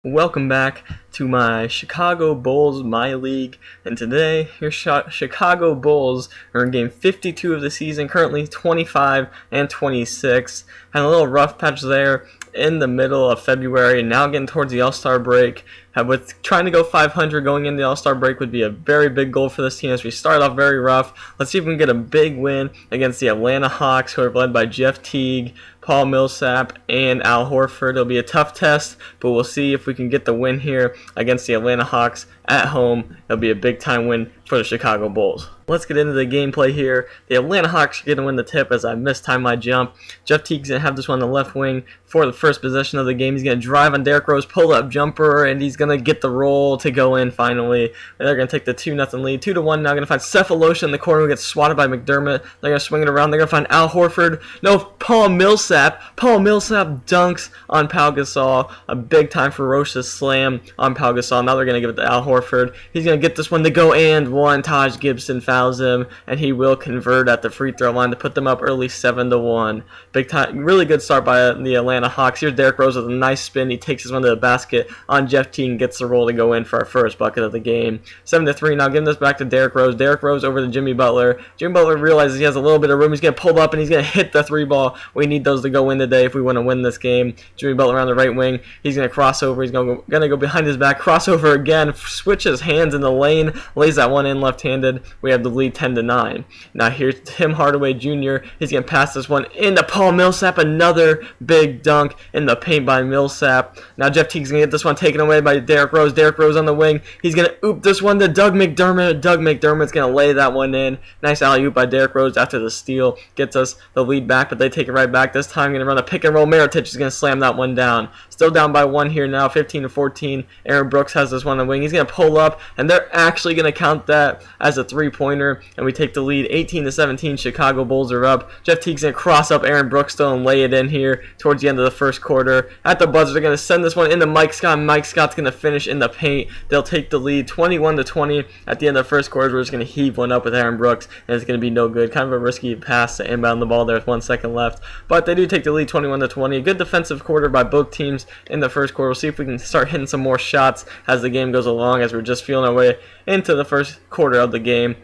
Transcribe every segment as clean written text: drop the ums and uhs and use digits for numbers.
Welcome back to my Chicago Bulls My League, and today your Chicago Bulls are in game 52 of the season, currently 25 and 26. Had a little rough patch there in the middle of February, and now getting towards the All-Star break. With trying to go 500 going into the All-Star break would be a very big goal for this team as we start off very rough. Let's see if we can get a big win against the Atlanta Hawks, who are led by Jeff Teague, Paul Millsap, and Al Horford. It'll be a tough test, but we'll see if we can get the win here against the Atlanta Hawks at home. It'll be a big-time win for the Chicago Bulls. Let's get into the gameplay here. The Atlanta Hawks are going to win the tip as I mistimed my jump. Jeff Teague's going to have this one on the left wing for the first possession of the game. He's going to drive on Derrick Rose, pull-up jumper, and he's going to get the roll to go in finally. And they're going to take the 2-0 lead. 2-1 now. Going to find Cephalosha in the corner who gets swatted by McDermott. They're going to swing it around. They're going to find Al Horford. No, Paul Millsap. Paul Millsap dunks on Pau Gasol. A big-time ferocious slam on Pau Gasol. Now they're going to give it to Al Horford. He's going to get this one to go and one. Taj Gibson fouls him, and he will convert at the free throw line to put them up early 7-1. Big time, really good start by the Atlanta Hawks. Here's Derrick Rose with a nice spin. He takes his one to the basket on Jeff Teague and gets the roll to go in for our first bucket of the game. 7-3 now, giving this back to Derrick Rose. Derrick Rose over to Jimmy Butler. Jimmy Butler realizes he has a little bit of room. He's going to pull up and he's going to hit the three ball. We need those to go in today if we want to win this game. Jimmy Butler on the right wing. He's going to cross over. He's going to go behind his back. Crossover again. Switches hands in the lane. Lays that one in left-handed. We have the lead 10-9. Now here's Tim Hardaway Jr. He's going to pass this one into Paul Millsap. Another big dunk in the paint by Millsap. Now Jeff Teague's going to get this one taken away by Derrick Rose. Derrick Rose on the wing. He's going to oop this one to Doug McDermott. Doug McDermott's going to lay that one in. Nice alley-oop by Derrick Rose after the steal. Gets us the lead back, but they take it right back. This time going to run a pick and roll. Mirotic is going to slam that one down. Still down by one here now, 15-14. Aaron Brooks has this one on the wing. He's going to pull up, and they're actually going to count that as a three-pointer, and we take the lead 18-17. Chicago Bulls are up. Jeff Teague's going to cross up Aaron Brooks still and lay it in here towards the end of the first quarter. At the buzzer, they're going to send this one into Mike Scott. Mike Scott's going to finish in the paint. They'll take the lead 21-20 at the end of the first quarter. We're just going to heave one up with Aaron Brooks, and it's going to be no good. Kind of a risky pass to inbound the ball there with 1 second left, but they do take the lead 21-20. A good defensive quarter by both teams in the first quarter. We'll see if we can start hitting some more shots as the game goes along, as we're just feeling our way into the first quarter of the game.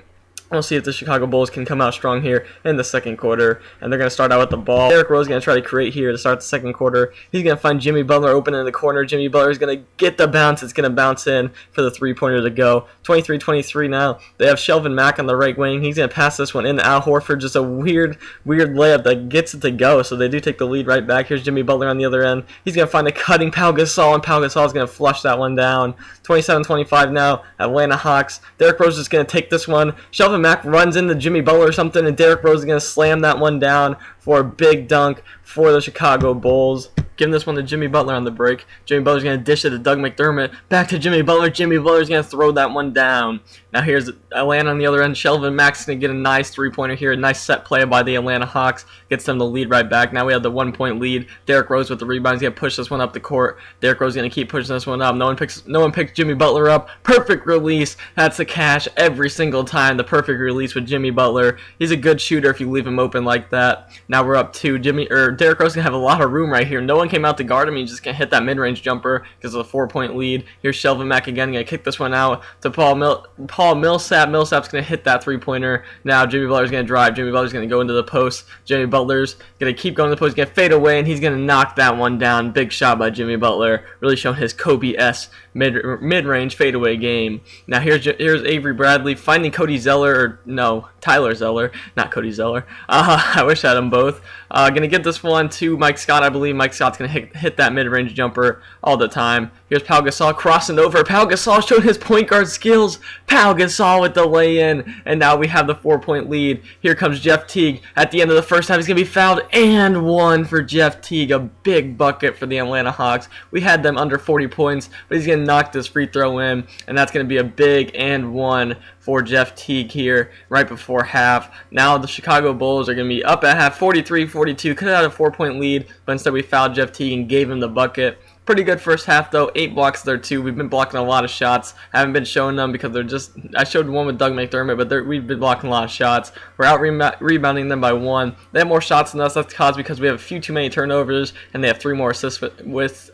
We'll see if the Chicago Bulls can come out strong here in the second quarter. And they're going to start out with the ball. Derrick Rose is going to try to create here to start the second quarter. He's going to find Jimmy Butler open in the corner. Jimmy Butler is going to get the bounce. It's going to bounce in for the three-pointer to go. 23-23 now. They have Shelvin Mack on the right wing. He's going to pass this one in to Al Horford. Just a weird layup that gets it to go. So they do take the lead right back. Here's Jimmy Butler on the other end. He's going to find a cutting Pau Gasol, and Pau Gasol is going to flush that one down. 27-25 now. Atlanta Hawks. Derrick Rose is going to take this one. Shelvin Mack runs into Jimmy Butler or something, and Derrick Rose is going to slam that one down for a big dunk for the Chicago Bulls. Giving this one to Jimmy Butler on the break. Jimmy Butler's going to dish it to Doug McDermott. Back to Jimmy Butler. Jimmy Butler's going to throw that one down. Now here's Atlanta on the other end. Shelvin Mack's going to get a nice three-pointer here. A nice set play by the Atlanta Hawks. Gets them the lead right back. Now we have the 1-point lead. Derrick Rose with the rebound. He's going to push this one up the court. Derrick Rose is going to keep pushing this one up. No one picks Jimmy Butler up. Perfect release. That's a cash every single time. The perfect release with Jimmy Butler. He's a good shooter if you leave him open like that. Now we're up 2. Derrick Rose is going to have a lot of room right here. No one came out to guard him. He's just going to hit that mid-range jumper because of the 4-point lead. Here's Shelvin Mack again. Going to kick this one out to Paul Millsap. Millsap's going to hit that three-pointer. Now Jimmy Butler's going to drive. Jimmy Butler's going to go into the post. Jimmy Butler's going to keep going to the post. He's going to fade away, and he's going to knock that one down. Big shot by Jimmy Butler. Really showing his Kobe-esque mid-range fadeaway game. Now here's Avery Bradley finding Tyler Zeller. Not Cody Zeller. I wish I had them both. Gonna get this one to Mike Scott, I believe. Mike Scott's gonna hit that mid-range jumper all the time. Here's Pau Gasol crossing over. Pau Gasol showed his point guard skills. Pau Gasol with the lay-in, and now we have the 4-point lead. Here comes Jeff Teague. At the end of the first half, he's gonna be fouled, and one for Jeff Teague. A big bucket for the Atlanta Hawks. We had them under 40 points, but he's gonna knock this free throw in, and that's gonna be a big and one for Jeff Teague here right before half. Now the Chicago Bulls are going to be up at half 43-42. Could have had a 4-point lead, but instead we fouled Jeff Teague and gave him the bucket. Pretty good first half though. 8 blocks there too. We've been blocking a lot of shots. I haven't been showing them because they're just. I showed one with Doug McDermott, but we've been blocking a lot of shots. We're out rebounding them by 1. They have more shots than us. That's caused because we have a few too many turnovers, and they have 3 more assists with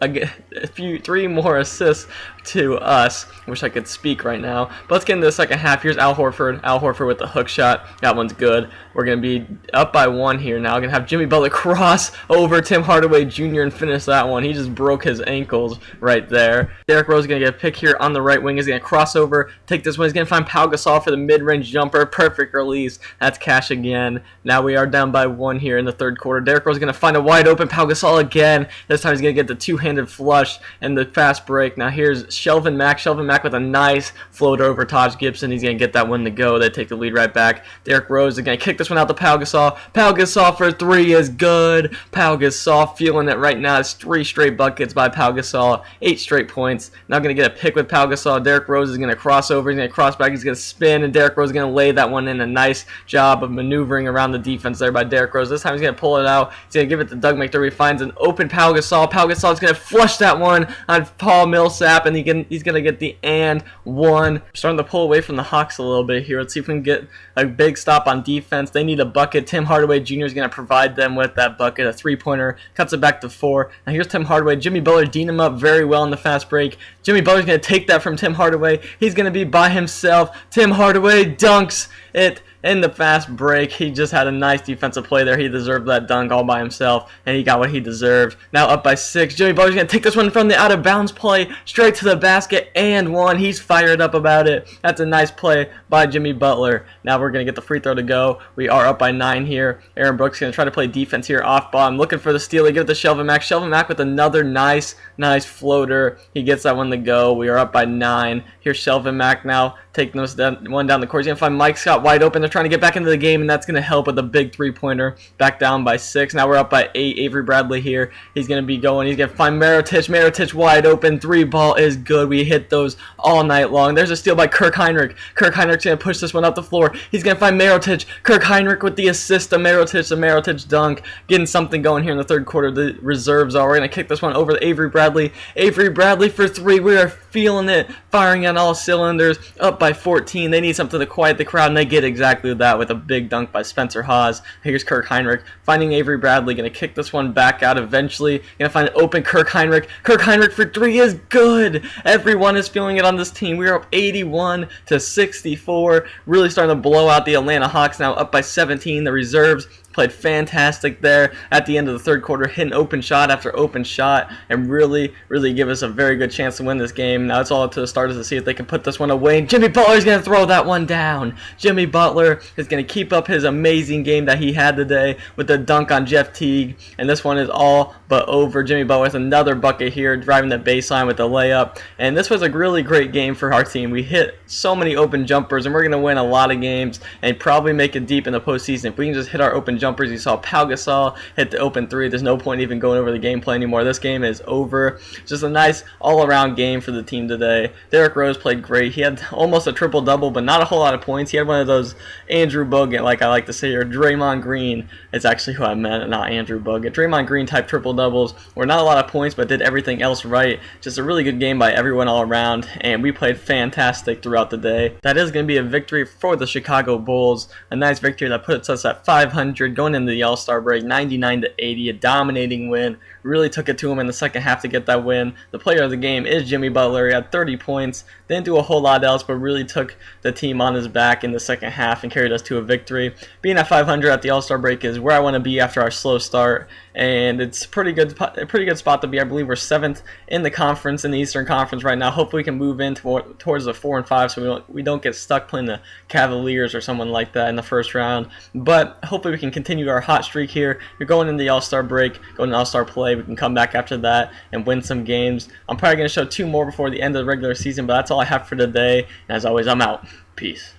3 more assists to us. Wish I could speak right now. But let's get into the second half. Here's Al Horford. Al Horford with the hook shot. That one's good. We're gonna be up by 1 here now. Gonna have Jimmy Butler cross over Tim Hardaway Jr. and finish that one. He just broke his ankles right there. Derrick Rose is going to get a pick here on the right wing. He's going to cross over, take this one. He's going to find Pau Gasol for the mid-range jumper. Perfect release. That's cash again. Now we are down by 1 here in the third quarter. Derrick Rose is going to find a wide open Pau Gasol again. This time he's going to get the two-handed flush and the fast break. Now here's Shelvin Mack. Shelvin Mack with a nice floater over Taj Gibson. He's going to get that one to go. They take the lead right back. Derrick Rose is going to kick this one out to Pau Gasol. Pau Gasol for 3 is good. Pau Gasol feeling it right now. It's 3 straight buckets by Pau Gasol. 8 straight points. Now going to get a pick with Pau Gasol. Derrick Rose is going to cross over. He's going to cross back. He's going to spin, and Derrick Rose is going to lay that one in. A nice job of maneuvering around the defense there by Derrick Rose. This time he's going to pull it out. He's going to give it to Doug McDermott. He finds an open Pau Gasol. Pau Gasol is going to flush that one on Paul Millsap, and he's going to get the and 1. Starting to pull away from the Hawks a little bit here. Let's see if we can get a big stop on defense. They need a bucket. Tim Hardaway Jr. is going to provide them with that bucket. A 3-pointer. Cuts it back to 4. Now here's Tim Hardaway. Jimmy Butler D'd him up very well in the fast break. Jimmy Butler's going to take that from Tim Hardaway. He's going to be by himself. Tim Hardaway dunks it in the fast break. He just had a nice defensive play there. He deserved that dunk all by himself, and he got what he deserved. Now up by 6. Jimmy Butler's going to take this one from the out-of-bounds play straight to the basket and 1. He's fired up about it. That's a nice play by Jimmy Butler. Now we're going to get the free throw to go. We are up by 9 here. Aaron Brooks going to try to play defense here off ball. I'm looking for the steal. They give it to Shelvin Mack. Shelvin Mack with another nice floater. He gets that one to go. We are up by 9. Here's Shelvin Mack now taking this one down the court. He's going to find Mike Scott wide open. They're trying to get back into the game, and that's going to help with a big 3-pointer. Back down by 6. Now we're up by 8. Avery Bradley here. He's going to be going. He's going to find Mirotic. Mirotic wide open. 3-ball is good. We hit those all night long. There's a steal by Kirk Heinrich. Kirk Heinrich's going to push this one up the floor. He's going to find Mirotic. Kirk Heinrich with the assist to Mirotic. The Mirotic dunk. Getting something going here in the third quarter. The reserves are. We're going to kick this one over to Avery Bradley. Avery Bradley for 3. We are feeling it. Firing on all cylinders. Up by 14. They need something to quiet the crowd, and they get exactly that with a big dunk by Spencer Hawes. Here's Kirk Heinrich finding Avery Bradley. Going to kick this one back out eventually. Going to find an open Kirk Heinrich. Kirk Heinrich for 3 is good. Everyone is feeling it on this team. We are up 81-64. Really starting to blow out the Atlanta Hawks now, up by 17. The reserves played fantastic there at the end of the third quarter, hitting open shot after open shot, and really give us a very good chance to win this game. Now it's all up to the starters to see if they can put this one away. Jimmy Butler is going to throw that one down. Jimmy Butler is going to keep up his amazing game that he had today with the dunk on Jeff Teague, and this one is all but over. Jimmy Butler with another bucket here, driving the baseline with the layup, and this was a really great game for our team. We hit so many open jumpers, and we're going to win a lot of games and probably make it deep in the postseason if we can just hit our open jumpers. You saw Pau Gasol hit the open 3. There's no point even going over the gameplay anymore. This game is over. Just a nice all-around game for the team today. Derrick Rose played great. He had almost a triple-double, but not a whole lot of points. He had one of those Andrew Bogut, like I like to say here, Draymond Green. It's actually who I meant, not Andrew Bogut. Draymond Green type triple-doubles were not a lot of points, but did everything else right. Just a really good game by everyone all around, and we played fantastic throughout the day. That is going to be a victory for the Chicago Bulls. A nice victory that puts us at 500 going into the All-Star break, 99-80, a dominating win. Really took it to him in the second half to get that win. The player of the game is Jimmy Butler. He had 30 points, didn't do a whole lot else, but really took the team on his back in the second half and carried us to a victory. Being at 500 at the All-Star break is where I want to be after our slow start, and it's a pretty good spot to be. I believe we're 7th in the conference, in the Eastern Conference right now. Hopefully we can move in towards the 4 and 5 so we don't get stuck playing the Cavaliers or someone like that in the first round. But hopefully we can continue our hot streak here. We're going into the All-Star break, going to All-Star play. We can come back after that and win some games. I'm probably going to show 2 more before the end of the regular season, but that's all I have for today. And as always, I'm out. Peace.